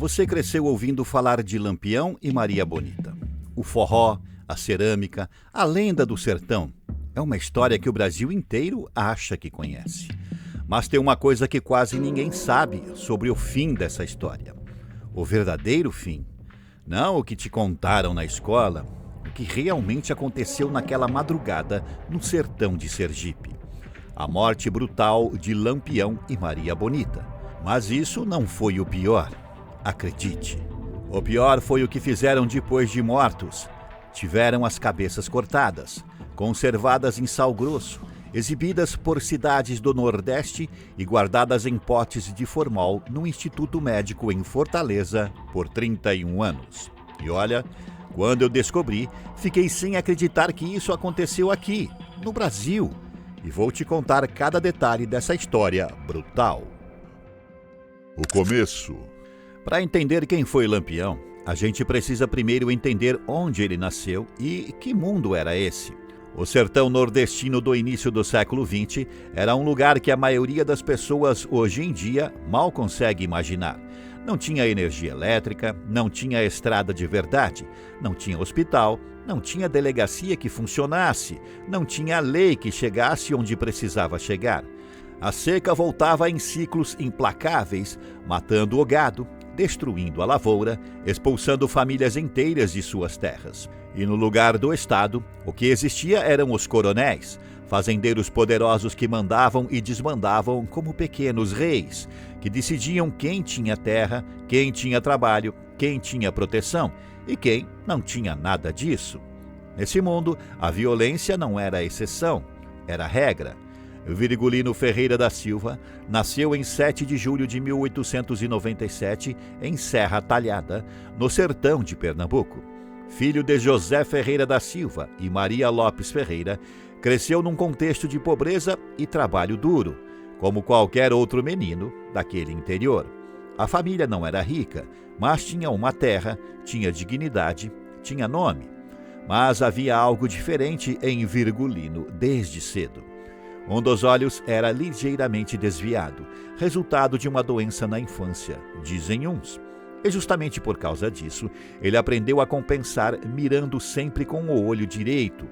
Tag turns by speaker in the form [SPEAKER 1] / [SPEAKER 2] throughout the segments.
[SPEAKER 1] Você cresceu ouvindo falar de Lampião e Maria Bonita. O forró, a cerâmica, a lenda do sertão. É uma história que o Brasil inteiro acha que conhece. Mas tem uma coisa que quase ninguém sabe sobre o fim dessa história. O verdadeiro fim. Não o que te contaram na escola, o que realmente aconteceu naquela madrugada no sertão de Sergipe. A morte brutal de Lampião e Maria Bonita. Mas isso não foi o pior. Acredite. O pior foi o que fizeram depois de mortos. Tiveram as cabeças cortadas, conservadas em sal grosso, exibidas por cidades do Nordeste e guardadas em potes de formol no Instituto Médico em Fortaleza por 31 anos. E olha, quando eu descobri, fiquei sem acreditar que isso aconteceu aqui, no Brasil. E vou te contar cada detalhe dessa história brutal.
[SPEAKER 2] O começo.
[SPEAKER 1] Para entender quem foi Lampião, a gente precisa primeiro entender onde ele nasceu e que mundo era esse. O sertão nordestino do início do século XX era um lugar que a maioria das pessoas hoje em dia mal consegue imaginar. Não tinha energia elétrica, não tinha estrada de verdade, não tinha hospital, não tinha delegacia que funcionasse, não tinha lei que chegasse onde precisava chegar. A seca voltava em ciclos implacáveis, matando o gado, destruindo a lavoura, expulsando famílias inteiras de suas terras. E no lugar do Estado, o que existia eram os coronéis, fazendeiros poderosos que mandavam e desmandavam como pequenos reis, que decidiam quem tinha terra, quem tinha trabalho, quem tinha proteção e quem não tinha nada disso. Nesse mundo, a violência não era a exceção, era a regra. Virgulino Ferreira da Silva nasceu em 7 de julho de 1897 em Serra Talhada, no sertão de Pernambuco. Filho de José Ferreira da Silva e Maria Lopes Ferreira, cresceu num contexto de pobreza e trabalho duro, como qualquer outro menino daquele interior. A família não era rica, mas tinha uma terra, tinha dignidade, tinha nome. Mas havia algo diferente em Virgulino desde cedo. Um dos olhos era ligeiramente desviado, resultado de uma doença na infância, dizem uns. E justamente por causa disso, ele aprendeu a compensar mirando sempre com o olho direito.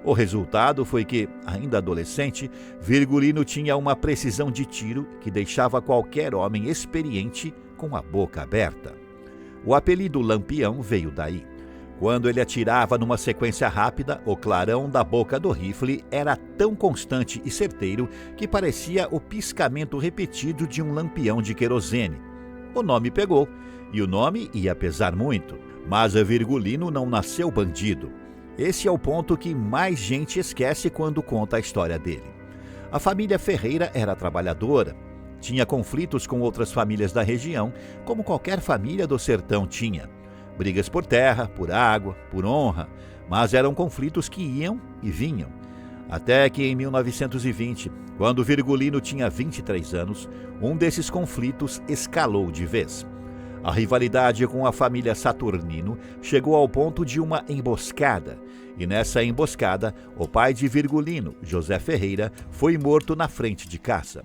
[SPEAKER 1] O resultado foi que, ainda adolescente, Virgulino tinha uma precisão de tiro que deixava qualquer homem experiente com a boca aberta. O apelido Lampião veio daí. Quando ele atirava numa sequência rápida, o clarão da boca do rifle era tão constante e certeiro que parecia o piscamento repetido de um lampião de querosene. O nome pegou, e o nome ia pesar muito. Mas Virgulino não nasceu bandido. Esse é o ponto que mais gente esquece quando conta a história dele. A família Ferreira era trabalhadora. Tinha conflitos com outras famílias da região, como qualquer família do sertão tinha. Brigas por terra, por água, por honra, mas eram conflitos que iam e vinham. Até que em 1920, quando Virgulino tinha 23 anos, um desses conflitos escalou de vez. A rivalidade com a família Saturnino chegou ao ponto de uma emboscada, e nessa emboscada, o pai de Virgulino, José Ferreira, foi morto na frente de casa.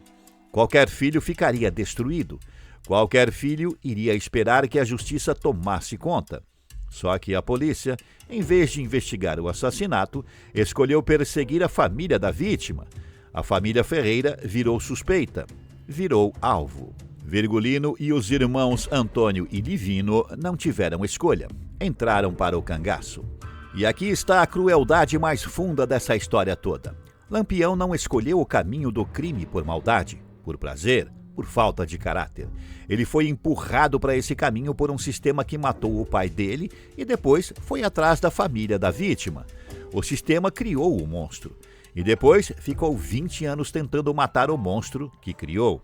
[SPEAKER 1] Qualquer filho ficaria destruído. Qualquer filho iria esperar que a justiça tomasse conta. Só que a polícia, em vez de investigar o assassinato, escolheu perseguir a família da vítima. A família Ferreira virou suspeita, virou alvo. Virgulino e os irmãos Antônio e Divino não tiveram escolha. Entraram para o cangaço. E aqui está a crueldade mais funda dessa história toda. Lampião não escolheu o caminho do crime por maldade, por prazer, por falta de caráter. Ele foi empurrado para esse caminho por um sistema que matou o pai dele e depois foi atrás da família da vítima. O sistema criou o monstro e depois ficou 20 anos tentando matar o monstro que criou.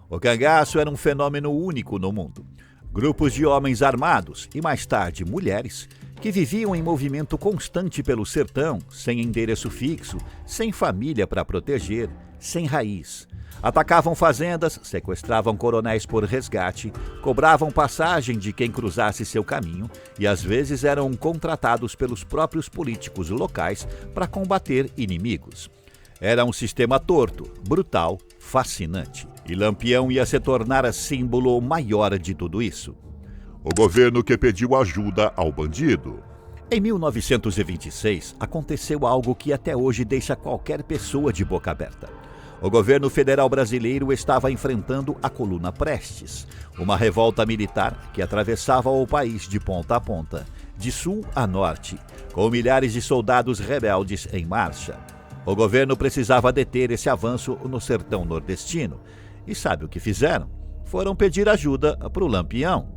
[SPEAKER 1] O cangaço era um fenômeno único no mundo. Grupos de homens armados e mais tarde mulheres que viviam em movimento constante pelo sertão, sem endereço fixo, sem família para proteger, sem raiz. Atacavam fazendas, sequestravam coronéis por resgate, cobravam passagem de quem cruzasse seu caminho e às vezes eram contratados pelos próprios políticos locais para combater inimigos. Era um sistema torto, brutal, fascinante. E Lampião ia se tornar símbolo maior de tudo isso.
[SPEAKER 2] O governo que pediu ajuda ao bandido.
[SPEAKER 1] Em 1926, aconteceu algo que até hoje deixa qualquer pessoa de boca aberta. O governo federal brasileiro estava enfrentando a Coluna Prestes, uma revolta militar que atravessava o país de ponta a ponta, de sul a norte, com milhares de soldados rebeldes em marcha. O governo precisava deter esse avanço no sertão nordestino. E sabe o que fizeram? Foram pedir ajuda para o Lampião.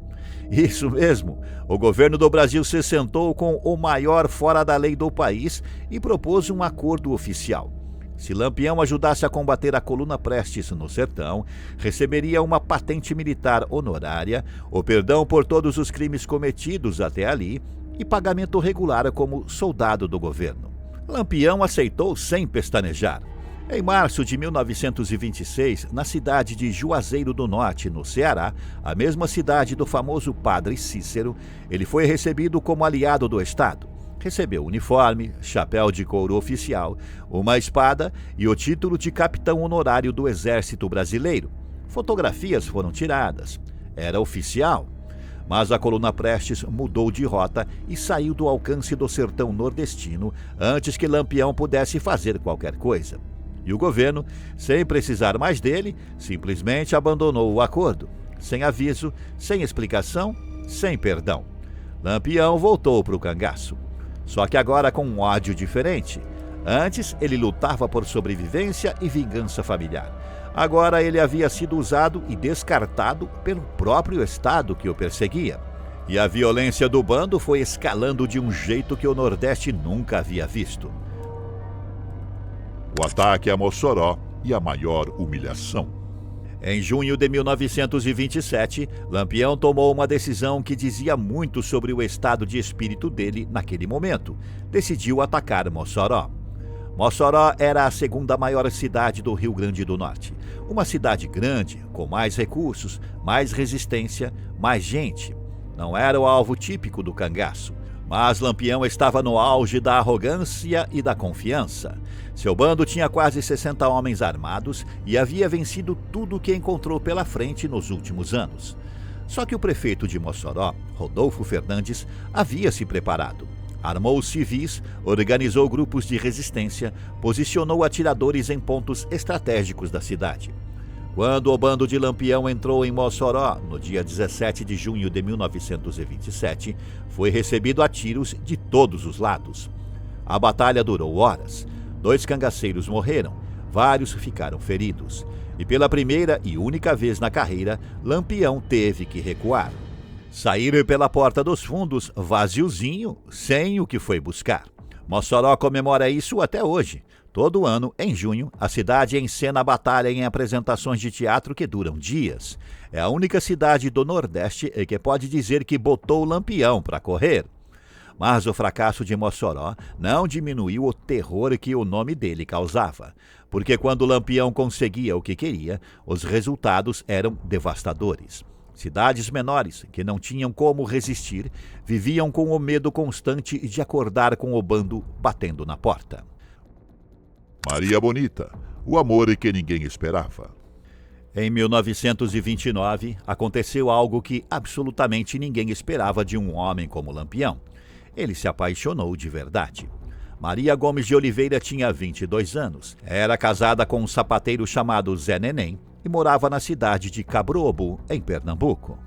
[SPEAKER 1] Isso mesmo, o governo do Brasil se sentou com o maior fora da lei do país e propôs um acordo oficial. Se Lampião ajudasse a combater a Coluna Prestes no sertão, receberia uma patente militar honorária, o perdão por todos os crimes cometidos até ali e pagamento regular como soldado do governo. Lampião aceitou sem pestanejar. Em março de 1926, na cidade de Juazeiro do Norte, no Ceará, a mesma cidade do famoso Padre Cícero, ele foi recebido como aliado do Estado. Recebeu uniforme, chapéu de couro oficial, uma espada e o título de capitão honorário do Exército Brasileiro. Fotografias foram tiradas. Era oficial. Mas a Coluna Prestes mudou de rota e saiu do alcance do sertão nordestino antes que Lampião pudesse fazer qualquer coisa. E o governo, sem precisar mais dele, simplesmente abandonou o acordo. Sem aviso, sem explicação, sem perdão. Lampião voltou para o cangaço. Só que agora com um ódio diferente. Antes, ele lutava por sobrevivência e vingança familiar. Agora ele havia sido usado e descartado pelo próprio Estado que o perseguia. E a violência do bando foi escalando de um jeito que o Nordeste nunca havia visto.
[SPEAKER 2] O ataque a Mossoró e a maior humilhação.
[SPEAKER 1] Em junho de 1927, Lampião tomou uma decisão que dizia muito sobre o estado de espírito dele naquele momento. Decidiu atacar Mossoró. Mossoró era a segunda maior cidade do Rio Grande do Norte. Uma cidade grande, com mais recursos, mais resistência, mais gente. Não era o alvo típico do cangaço. Mas Lampião estava no auge da arrogância e da confiança. Seu bando tinha quase 60 homens armados e havia vencido tudo o que encontrou pela frente nos últimos anos. Só que o prefeito de Mossoró, Rodolfo Fernandes, havia se preparado. Armou os civis, organizou grupos de resistência, posicionou atiradores em pontos estratégicos da cidade. Quando o bando de Lampião entrou em Mossoró, no dia 17 de junho de 1927, foi recebido a tiros de todos os lados. A batalha durou horas. 2 cangaceiros morreram, vários ficaram feridos. E pela primeira e única vez na carreira, Lampião teve que recuar. Sair pela porta dos fundos, vaziozinho, sem o que foi buscar. Mossoró comemora isso até hoje. Todo ano, em junho, a cidade encena a batalha em apresentações de teatro que duram dias. É a única cidade do Nordeste que pode dizer que botou o Lampião para correr. Mas o fracasso de Mossoró não diminuiu o terror que o nome dele causava. Porque quando o Lampião conseguia o que queria, os resultados eram devastadores. Cidades menores, que não tinham como resistir, viviam com o medo constante de acordar com o bando batendo na porta.
[SPEAKER 2] Maria Bonita, o amor que ninguém esperava.
[SPEAKER 1] Em 1929, aconteceu algo que absolutamente ninguém esperava de um homem como Lampião. Ele se apaixonou de verdade. Maria Gomes de Oliveira tinha 22 anos. Era casada com um sapateiro chamado Zé Neném e morava na cidade de Cabrobo, em Pernambuco.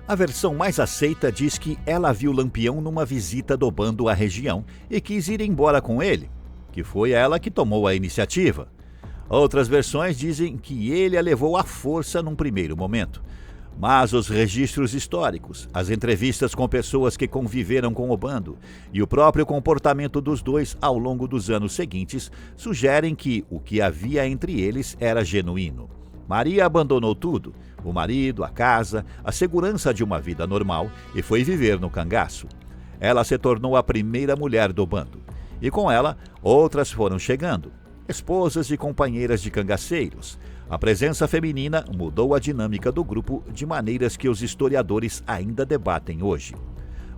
[SPEAKER 1] A versão mais aceita diz que ela viu Lampião numa visita do bando à região e quis ir embora com ele, que foi ela que tomou a iniciativa. Outras versões dizem que ele a levou à força num primeiro momento. Mas os registros históricos, as entrevistas com pessoas que conviveram com o bando e o próprio comportamento dos dois ao longo dos anos seguintes sugerem que o que havia entre eles era genuíno. Maria abandonou tudo, o marido, a casa, a segurança de uma vida normal e foi viver no cangaço. Ela se tornou a primeira mulher do bando. E com ela, outras foram chegando, esposas e companheiras de cangaceiros. A presença feminina mudou a dinâmica do grupo de maneiras que os historiadores ainda debatem hoje.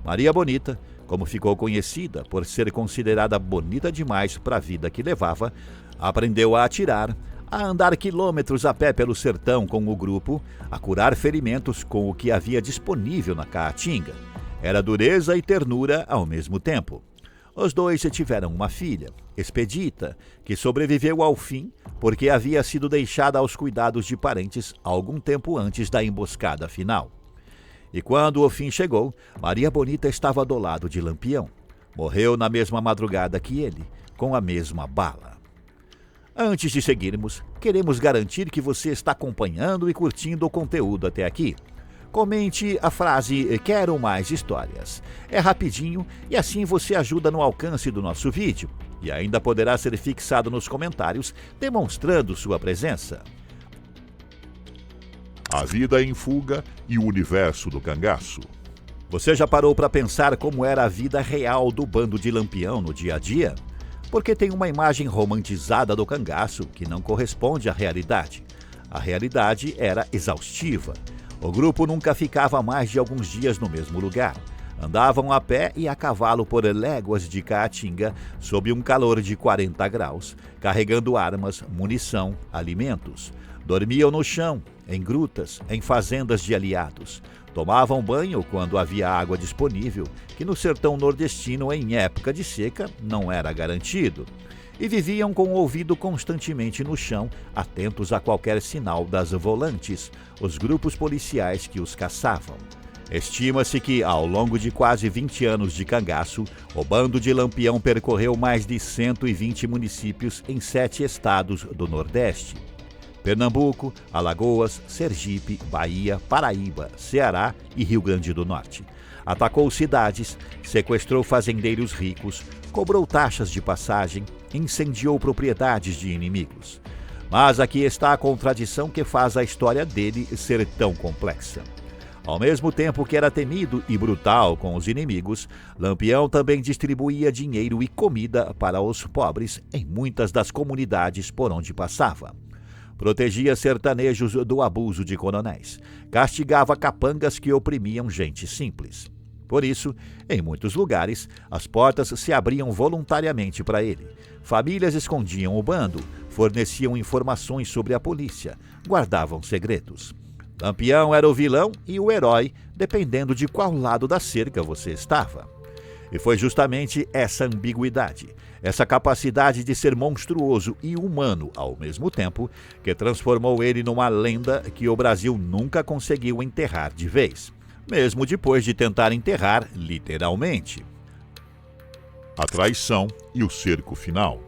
[SPEAKER 1] Maria Bonita, como ficou conhecida por ser considerada bonita demais para a vida que levava, aprendeu a atirar, a andar quilômetros a pé pelo sertão com o grupo, a curar ferimentos com o que havia disponível na caatinga. Era dureza e ternura ao mesmo tempo. Os dois tiveram uma filha, Expedita, que sobreviveu ao fim porque havia sido deixada aos cuidados de parentes algum tempo antes da emboscada final. E quando o fim chegou, Maria Bonita estava do lado de Lampião. Morreu na mesma madrugada que ele, com a mesma bala. Antes de seguirmos, queremos garantir que você está acompanhando e curtindo o conteúdo até aqui. Comente a frase "Quero mais histórias". É rapidinho e assim você ajuda no alcance do nosso vídeo. E ainda poderá ser fixado nos comentários, demonstrando sua presença.
[SPEAKER 2] A vida em fuga e o universo do cangaço.
[SPEAKER 1] Você já parou para pensar como era a vida real do bando de Lampião no dia a dia? Porque tem uma imagem romantizada do cangaço que não corresponde à realidade. A realidade era exaustiva. O grupo nunca ficava mais de alguns dias no mesmo lugar. Andavam a pé e a cavalo por léguas de caatinga, sob um calor de 40 graus, carregando armas, munição, alimentos. Dormiam no chão, em grutas, em fazendas de aliados. Tomavam banho quando havia água disponível, que no sertão nordestino, em época de seca, não era garantido. E viviam com o ouvido constantemente no chão, atentos a qualquer sinal das volantes, os grupos policiais que os caçavam. Estima-se que, ao longo de quase 20 anos de cangaço, o bando de Lampião percorreu mais de 120 municípios em 7 estados do Nordeste: Pernambuco, Alagoas, Sergipe, Bahia, Paraíba, Ceará e Rio Grande do Norte. Atacou cidades, sequestrou fazendeiros ricos, cobrou taxas de passagem, incendiou propriedades de inimigos. Mas aqui está a contradição que faz a história dele ser tão complexa. Ao mesmo tempo que era temido e brutal com os inimigos, Lampião também distribuía dinheiro e comida para os pobres em muitas das comunidades por onde passava. Protegia sertanejos do abuso de coronéis. Castigava capangas que oprimiam gente simples. Por isso, em muitos lugares, as portas se abriam voluntariamente para ele. Famílias escondiam o bando, forneciam informações sobre a polícia, guardavam segredos. Lampião era o vilão e o herói, dependendo de qual lado da cerca você estava. E foi justamente essa ambiguidade, essa capacidade de ser monstruoso e humano ao mesmo tempo, que transformou ele numa lenda que o Brasil nunca conseguiu enterrar de vez, mesmo depois de tentar enterrar literalmente.
[SPEAKER 2] A traição e o cerco final.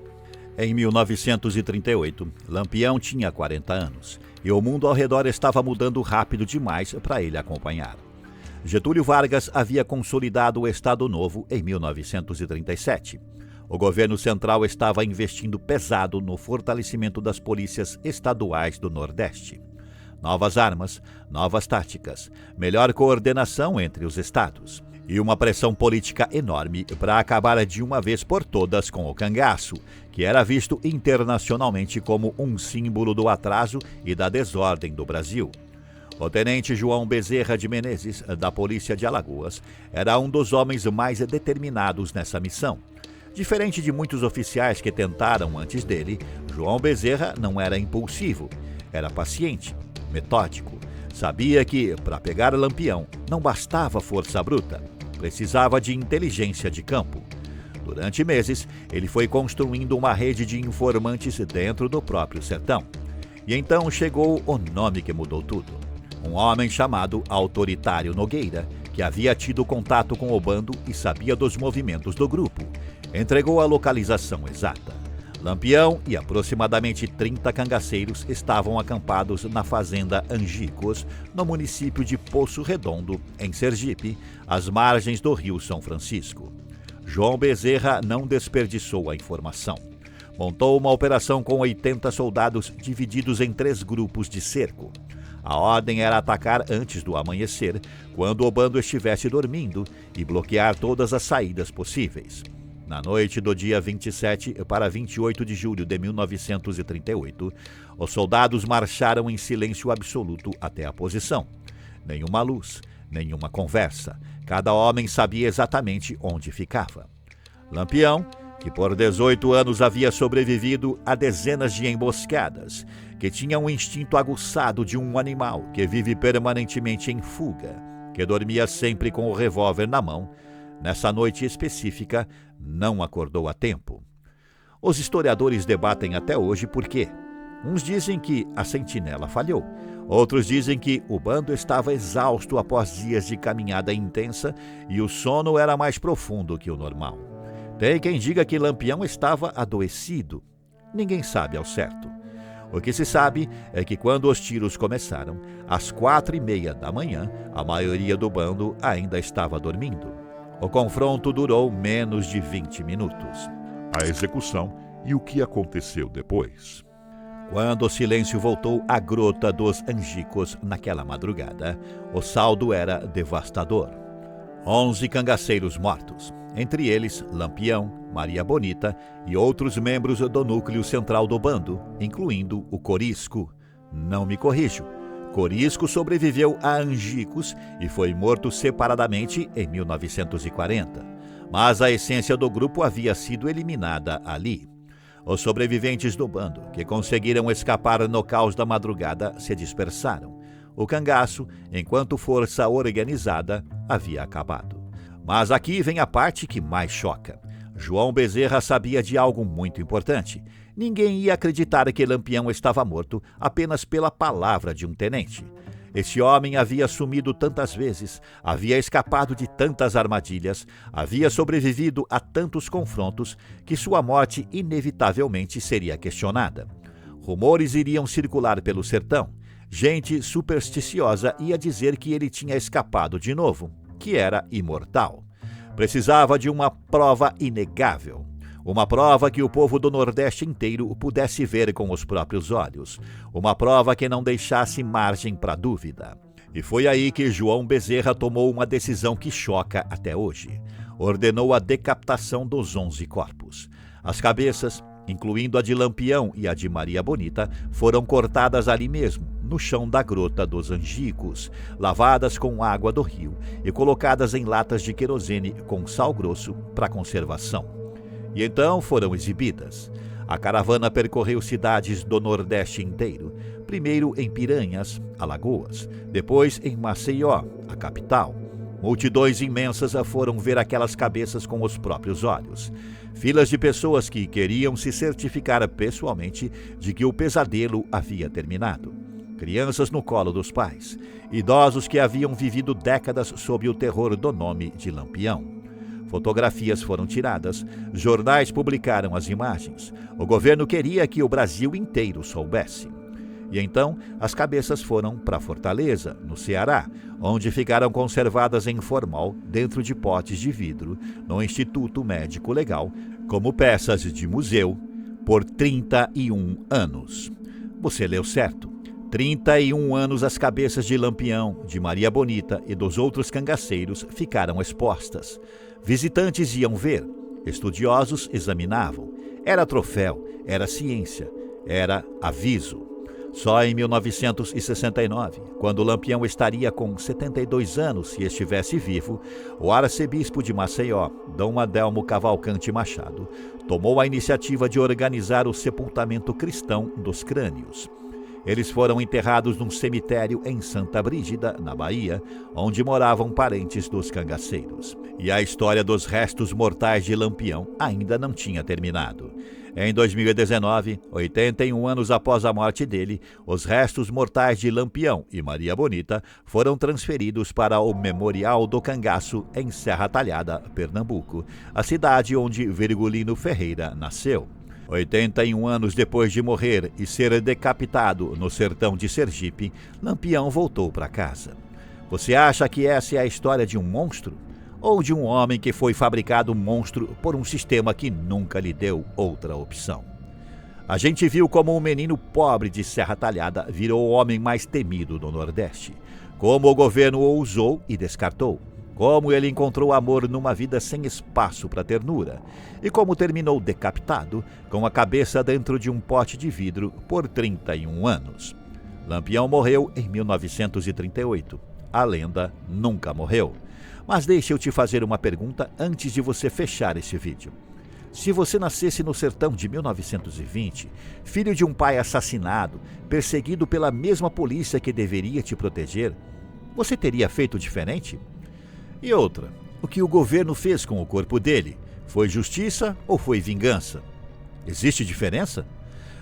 [SPEAKER 1] Em 1938, Lampião tinha 40 anos e o mundo ao redor estava mudando rápido demais para ele acompanhar. Getúlio Vargas havia consolidado o Estado Novo em 1937. O governo central estava investindo pesado no fortalecimento das polícias estaduais do Nordeste. Novas armas, novas táticas, melhor coordenação entre os estados e uma pressão política enorme para acabar de uma vez por todas com o cangaço, que era visto internacionalmente como um símbolo do atraso e da desordem do Brasil. O tenente João Bezerra de Menezes, da Polícia de Alagoas, era um dos homens mais determinados nessa missão. Diferente de muitos oficiais que tentaram antes dele, João Bezerra não era impulsivo, era paciente, metódico. Sabia que, para pegar Lampião, não bastava força bruta, precisava de inteligência de campo. Durante meses, ele foi construindo uma rede de informantes dentro do próprio sertão. E então chegou o nome que mudou tudo. Um homem chamado Autoritário Nogueira, que havia tido contato com o bando e sabia dos movimentos do grupo, entregou a localização exata. Lampião e aproximadamente 30 cangaceiros estavam acampados na fazenda Angicos, no município de Poço Redondo, em Sergipe, às margens do rio São Francisco. João Bezerra não desperdiçou a informação. Montou uma operação com 80 soldados divididos em 3 grupos de cerco. A ordem era atacar antes do amanhecer, quando o bando estivesse dormindo, e bloquear todas as saídas possíveis. Na noite do dia 27 para 28 de julho de 1938, os soldados marcharam em silêncio absoluto até a posição. Nenhuma luz, nenhuma conversa. Cada homem sabia exatamente onde ficava. Lampião que por 18 anos havia sobrevivido a dezenas de emboscadas, que tinha um instinto aguçado de um animal que vive permanentemente em fuga, que dormia sempre com o revólver na mão, nessa noite específica não acordou a tempo. Os historiadores debatem até hoje por quê. Uns dizem que a sentinela falhou, outros dizem que o bando estava exausto após dias de caminhada intensa e o sono era mais profundo que o normal. Tem quem diga que Lampião estava adoecido. Ninguém sabe ao certo. O que se sabe é que quando os tiros começaram, às 4:30 da manhã, a maioria do bando ainda estava dormindo. O confronto durou menos de 20 minutos.
[SPEAKER 2] A execução e o que aconteceu depois.
[SPEAKER 1] Quando o silêncio voltou à Grota dos Angicos naquela madrugada, o saldo era devastador. 11 cangaceiros mortos, entre eles Lampião, Maria Bonita e outros membros do núcleo central do bando, incluindo o Corisco. Não me corrijo. Corisco sobreviveu a Angicos e foi morto separadamente em 1940. Mas a essência do grupo havia sido eliminada ali. Os sobreviventes do bando, que conseguiram escapar no caos da madrugada, se dispersaram. O cangaço, enquanto força organizada, havia acabado. Mas aqui vem a parte que mais choca. João Bezerra sabia de algo muito importante. Ninguém ia acreditar que Lampião estava morto apenas pela palavra de um tenente. Esse homem havia sumido tantas vezes, havia escapado de tantas armadilhas, havia sobrevivido a tantos confrontos que sua morte inevitavelmente seria questionada. Rumores iriam circular pelo sertão. Gente supersticiosa ia dizer que ele tinha escapado de novo, que era imortal. Precisava de uma prova inegável. Uma prova que o povo do Nordeste inteiro pudesse ver com os próprios olhos. Uma prova que não deixasse margem para dúvida. E foi aí que João Bezerra tomou uma decisão que choca até hoje. Ordenou a decapitação dos 11 corpos. As cabeças, incluindo a de Lampião e a de Maria Bonita, foram cortadas ali mesmo, no chão da Grota dos Angicos, lavadas com água do rio e colocadas em latas de querosene com sal grosso para conservação. E então foram exibidas. A caravana percorreu cidades do Nordeste inteiro, primeiro em Piranhas, Alagoas, depois em Maceió, a capital. Multidões imensas foram ver aquelas cabeças com os próprios olhos. Filas de pessoas que queriam se certificar pessoalmente de que o pesadelo havia terminado. Crianças no colo dos pais, idosos que haviam vivido décadas sob o terror do nome de Lampião. Fotografias foram tiradas, jornais publicaram as imagens. O governo queria que o Brasil inteiro soubesse. E então, as cabeças foram para Fortaleza, no Ceará, onde ficaram conservadas em formal, dentro de potes de vidro, no Instituto Médico Legal, como peças de museu, por 31 anos. Você leu certo. 31 anos as cabeças de Lampião, de Maria Bonita e dos outros cangaceiros ficaram expostas. Visitantes iam ver, estudiosos examinavam. Era troféu, era ciência, era aviso. Só em 1969, quando Lampião estaria com 72 anos se estivesse vivo, o arcebispo de Maceió, Dom Adelmo Cavalcante Machado, tomou a iniciativa de organizar o sepultamento cristão dos crânios. Eles foram enterrados num cemitério em Santa Brígida, na Bahia, onde moravam parentes dos cangaceiros. E a história dos restos mortais de Lampião ainda não tinha terminado. Em 2019, 81 anos após a morte dele, os restos mortais de Lampião e Maria Bonita foram transferidos para o Memorial do Cangaço, em Serra Talhada, Pernambuco, a cidade onde Virgulino Ferreira nasceu. 81 anos depois de morrer e ser decapitado no sertão de Sergipe, Lampião voltou para casa. Você acha que essa é a história de um monstro? Ou de um homem que foi fabricado monstro por um sistema que nunca lhe deu outra opção? A gente viu como um menino pobre de Serra Talhada virou o homem mais temido do Nordeste. Como o governo o usou e descartou. Como ele encontrou amor numa vida sem espaço para ternura. E como terminou decapitado, com a cabeça dentro de um pote de vidro, por 31 anos. Lampião morreu em 1938. A lenda nunca morreu. Mas deixa eu te fazer uma pergunta antes de você fechar esse vídeo. Se você nascesse no sertão de 1920, filho de um pai assassinado, perseguido pela mesma polícia que deveria te proteger, você teria feito diferente? E outra, o que o governo fez com o corpo dele? Foi justiça ou foi vingança? Existe diferença?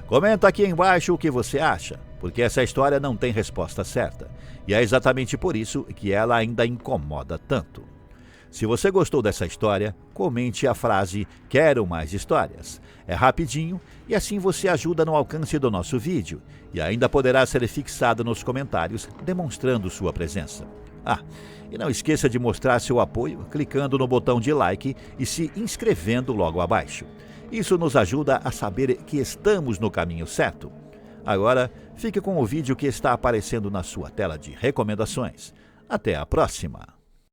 [SPEAKER 1] Comenta aqui embaixo o que você acha, porque essa história não tem resposta certa. E é exatamente por isso que ela ainda incomoda tanto. Se você gostou dessa história, comente a frase "Quero mais histórias". É rapidinho e assim você ajuda no alcance do nosso vídeo e ainda poderá ser fixado nos comentários demonstrando sua presença. E não esqueça de mostrar seu apoio clicando no botão de like e se inscrevendo logo abaixo. Isso nos ajuda a saber que estamos no caminho certo. Agora, fique com o vídeo que está aparecendo na sua tela de recomendações. Até a próxima!